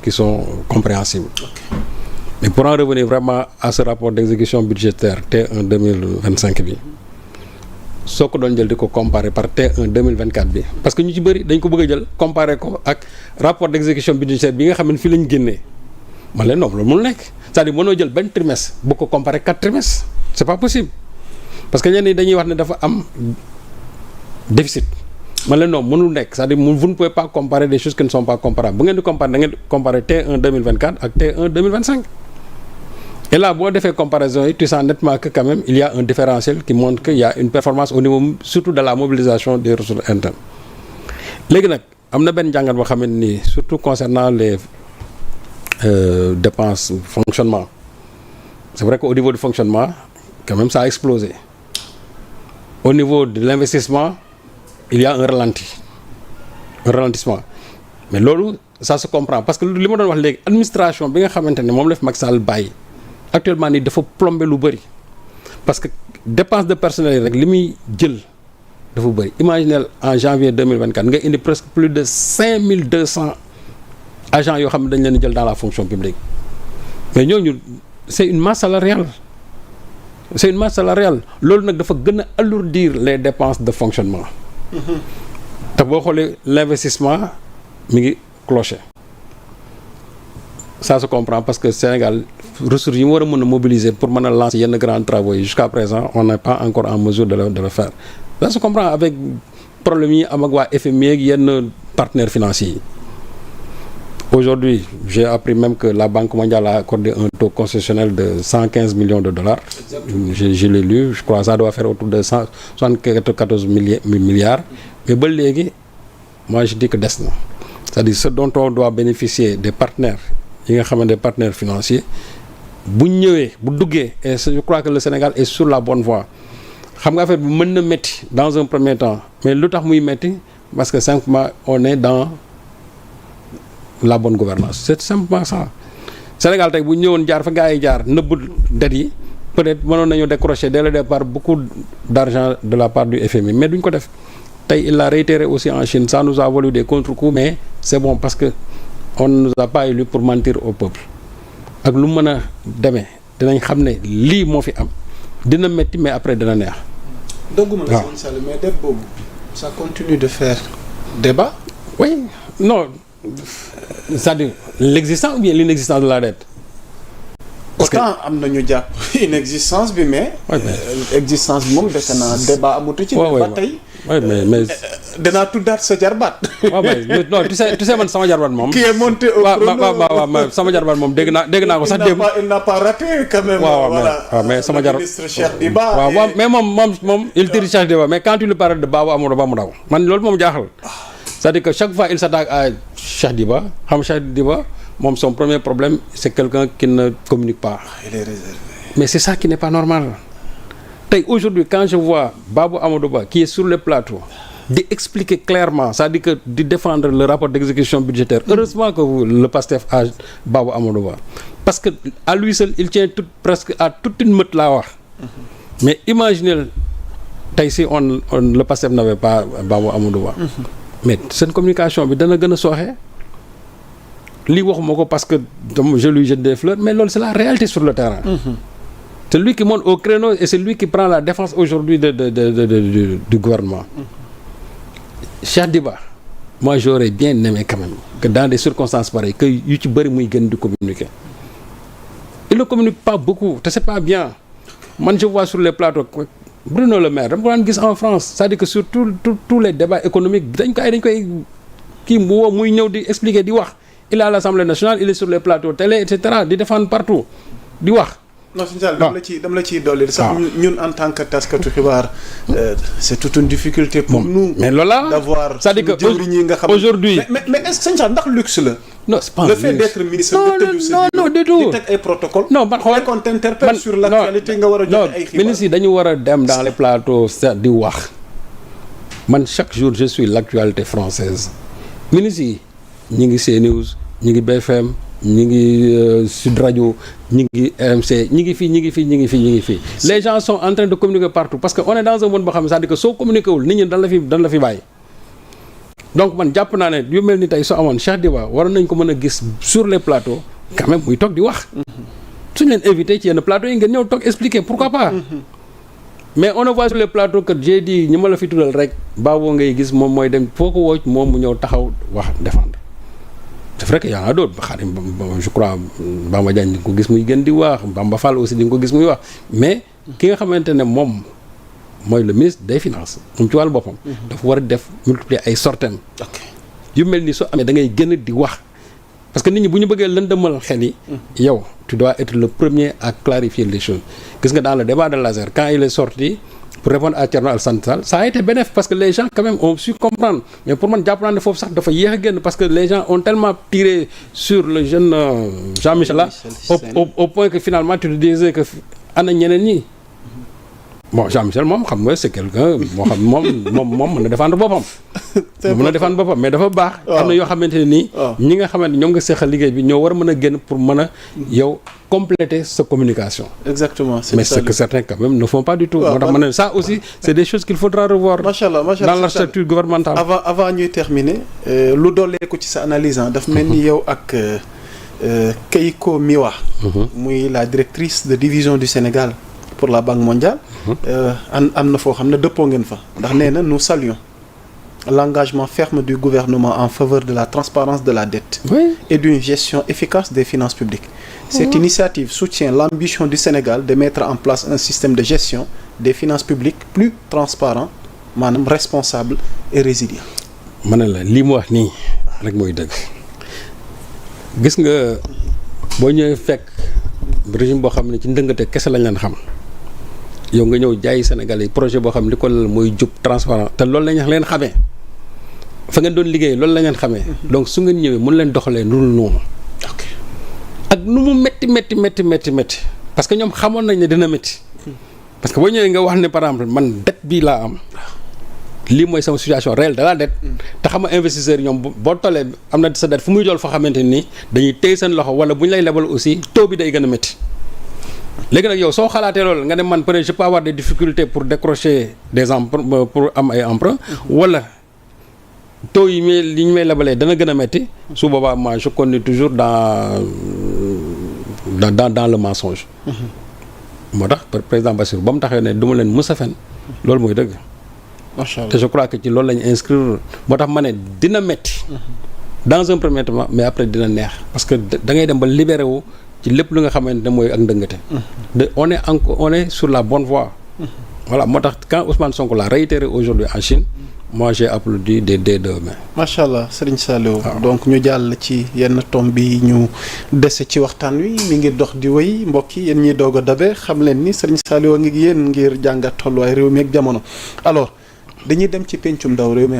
qui sont compréhensibles. Okay. Mais pour en revenir vraiment à ce rapport d'exécution budgétaire T1 2025 bi soo ko doon jël di ko comparer par T1 2024 bi parce que ñu ci bëri dañ ko bëgg a jël comparer ko ak rapport d'exécution budgétaire bi nga xam ne fii la ñu génnee man leen noonu loolu mënul nekk c'est-à-dire mënoo jël benn trimestre bu ko comparer 4 trimestres c'est pas possible parce que ñenn ñi dañuy wax ne dafa am déficit man leen noonu mënul nekk c'est-à-dire vous ne pouvez pas comparer des choses qui ne sont pas comparables bu ngeen di comparer da ngeen di comparer T1 2024 ak T1 2025 et là boo defee comparaison yi tu sens nettement que quand même il y a un différentiel qui montre qu'il y a une performance au niveau surtout de la mobilisation des ressources internes léegi nag am na benn jàngat boo xam ne nii surtout concernant les dépenses fonctionnement c'est vrai qu'au niveau du fonctionnement quand même ça a explosé au niveau de l'investissement il y a un ralentissement mais loolu ça se comprend parce que li ma doon wax léegi administration bi nga xamante ne moom la fi Macky Sall bàyyi actuellement nii dafa plombé lu bëri parce que dépense de personnel yi rek li muy jël dafa bëri imaginez en janvier 2024 nga indi presque plus de 5200 agents yoo xam ne dañ leen jël dans la fonction publique mais ñooñu c'est une masse salariale loolu nag dafa gën a alourdir les dépenses de fonctionnement te boo xoolee l'investissement mi ngi cloché ça se comprend parce que Sénégal ressources yi mu war a mën a mobiliser pour mën a lancer yenn grands travaux yi jusqu'à présent on n'est pas encore en mesure de le faire ça se comprend avec problème yi am ak waa FMI ak yenn partenaires financiers yi aujourd'hui j'ai appris même que la Banque mondiale a accordé un taux concessionnel de 115 millions de dollars. Je l'ai lu, je crois que ça doit faire autour de 174 milliards. Mais ba léegi moi je dis que des na c'est-à-dire ce dont on doit bénéficier des partenaires yi nga xamante des partenaires financiers bu ñëwee bu duggee et je crois que le Sénégal est sur la bonne voie xam nga affaire bi mën na métti dans un premier temps mais lu tax muy métti parce que simplement on est dans la bonne gouvernance c'est simplement ça Sénégal tey bu ñëwoon jaar fa gars yi jaar nëbb det yi peut-être mënoon nañu décrocher dès le départ beaucoup d'argent de la part du FMI mais duñ ko def tey il l'a réitéré aussi en Chine ça nous a valu des contre-coups mais c'est bon parce que on ne nous a pas élus pour mentir au peuple ak lu mën a demee dinañ xam ne lii moo fi am dina métti mais après dina neex. dogguma la sëñ Sall mais dette boobu ça continue de faire débat. oui non c'est-à-dire l'existence ou bien l'inexistence de la dette. parce que autant am na ñu jàpp inexistence bi mais. existence bi moom defe naa débat amatu ci. ba tey. oui mais danaa tuddaat sa jarbaat. waaw mais non tu sais man sama jarbaat moom. qui est monté au chrono waaw sama jarbaat moom dégg naa ko sax démb. il n'a pas raté quand même. waaw mais sama jarbaat ministre Cheikh Diba. waaw mais moom il tire Cheikh Diba mais quand tu lui parles de Babou Amadou Ba mu daw man loolu moom jaaxal. c'est-à-dire que chaque fois il s'attaque à Cheikh Diba Cheikh Diba moom son premier problème c'est quelqu'un qui ne communique pas. Il est réservé. Mais c'est ça qui n'est pas normal. Aujourd'hui, quand je vois Babou Amadou Ba qui est sur le plateau, d'expliquer clairement, c'est-à-dire que de défendre le rapport d'exécution budgétaire, heureusement que le PASTEF a Babou Amadou Ba. Parce que à lui seul, il tient presque à toute une meute là. Mais imaginez, si le PASTEF n'avait pas Babou Amadou Ba. Mais cette communication, il donne un soirée. Li waxuma ko parce que je lui jette des fleurs mais loolu c'est la réalité sur le terrain. C'est lui qui monte au créneau et c'est lui qui prend la défense aujourd'hui du gouvernement. Cheikh Diba moi j'aurais bien aimé quand même que dans des circonstances pareilles que yu ci bëri muy gën di communiquer. Il ne communique pas beaucoup te c'est pas bien man je vois sur les plateaux Bruno Le Maire dama ko daan gis en France c'est-à-dire que sur tous les débats économiques dañ koy kii mu woo muy ñëw di expliquer di wax. Il est à l'Assemblée nationale il est sur les plateaux télé et cetera di défendre partout di wax. non sëñ Sall dama la ciy dolli. sax ñun en tant que taskatu xibaar c'est toute une difficulté pour nous. mais loolu d'avoir c'est-à-dire que jëwriñ yi nga xam aujourd'hui mais est-ce que sëñ Sall ndax luxe la. non c'est pas le fait d'être ministre non du tout di teg ay protocole. non man xool qu'on t'interpelle sur l'actualité nga war a joxe ay xibaar. ministre yi dañu war a dem dans les plateaux di wax man chaque jour je suis l'actualité française ministre yi ñi ngi CNews ñi ngi BFM ñi ngi Sud Radio ñi ngi RMC ñi ngi fii les gens sont en train de communiquer partout parce que on est dans un monde boo xam ne c'est-à-dire que soo communiqué wul nit ñi dañ la fi bàyyi donc man jàpp naa ne yu mel ni tey soo amoon Cheikh Diba waroon nañ ko mën a gis sur les plateaux quand même muy toog di wax. suñ leen invité ci yenn plateaux yi ngeen ñëw toog expliquer pourquoi pas. mais on le voit sur les plateaux que j'ai dit ñi ma la fi tuddal rek baaboo ngay gis moom mooy dem foo ko woo moom mu ñëw taxaw wax défendre. c'est vrai que y en a d'autres Khadim je crois Bamba Diagne di nga ko gis muy gën di wax Bamba Fall aussi di nga ko gis muy wax mais ki nga xamante ne moom mooy le ministre des finances moom ci wàllu boppam. dafa war a def multiplier ay sortem yu mel ni soo amee da ngay gën di wax parce que nit ñi bu ñu bëggee lëndëmal xel yi. yow tu dois être le premier à clarifier les choses gis nga dans le débat de laser quand il est sorti pour répondre à Thierno Alassane Sall ça a été bénéfique parce que les gens quand même ont su comprendre mais pour man jàpp naa ne foofu sax dafa yéex a génn parce que les gens ont tellement tiré sur le jeune Jean-Michel là au point que finalement tu te disais que ana ñeneen ñi. bon Jean-Michel moom xam nga c'est quelqu'un moo xam moom mën na défendre boppam. mën na défendre boppam mais dafa baax. am na yoo xamante ne nii. ñi nga xamante ñoom nga seqal liggéey bi ñoo war a mën a génn pour mën a yow compléter sa communication. exactement mais c'est que certains quand même ne font pas du tout. moo tax ma ne ça aussi c'est des choses qu'il faudra revoir. macha allah dans l'architecture gouvernementale. avant ñuy terminer lu dooleeku ci sa analyse daf mel ni yow ak Keiko Miwa. muy la directrice de division du Sénégal. pour la Banque mondiale am na foo xam ne dëppoo ngeen fa ndax nee na nous saluons l'engagement ferme du gouvernement en faveur de la transparence de la dette et d'une gestion efficace des finances publiques. Cette initiative soutient l'ambition du Sénégal de mettre en place un système de gestion des finances publiques plus transparent maanaam responsable et résilient. ma ne la lii mu wax nii rek mooy dëgg gis nga boo ñëwee fekk régime boo xam ne ci ndëngate kese lañ leen xam yow nga ñëw jaay Sénégalais yi projet boo xam ne li ko lal mooy jub transparent te loolu lañ leen xamee fa ngeen doon liggéey loolu la leen xamee donc su ngeen ñëwee mun leen doxalee nul noonu ak nu mu métti parce que ñoom xamoon nañ ne dina métti parce que boo ñëwee nga wax ne par exemple man dette bii laa am lii mooy sama situation réelle de la dette te xam nga investisseurs yi ñoom boo tollee am na sa dette fu muy dool foo xamante ni dañuy téye seen loxo wala bu ñu lay lebal aussi taux bi day gën a métti léegi nag yow soo xalaatee loolu nga ne man peut-être je peux avoir des difficultés pour décrocher des emprunts pour am ay emprunts wala taux yi li ñu may lebalee dana gën a métti su boobaa moi je continue toujours dans le mensonge moo tax président Bassirou ba mu taxee ne du ma leen mës a fen loolu mooy dëgg macha allah te je crois que ci loolu la ñu inscrire moo tax ma ne dina métti dans un premier temps mais après dina neex parce que da ngay dem ba libéré wu ci lépp lu nga xamante ne mooy ak ndëngate. on est sur la bonne voie. voilà moo tax quand Ousmane Sonko l'a réitéré aujourd'hui en Chine moi j'ai applaudi des deux mains. macha allah Serigne Saliou. donc ñu jàll ci yenn tomb bi ñu dese ci waxtaan wi mi ngi dox di wéy mbokk yi yéen ñiy doog a dabe xam leen ni Serigne Saliou a ngi yéen ngir jàngat tolluwaay réew mi ak jamono alors dañuy dem ci pencum ndaw réew mi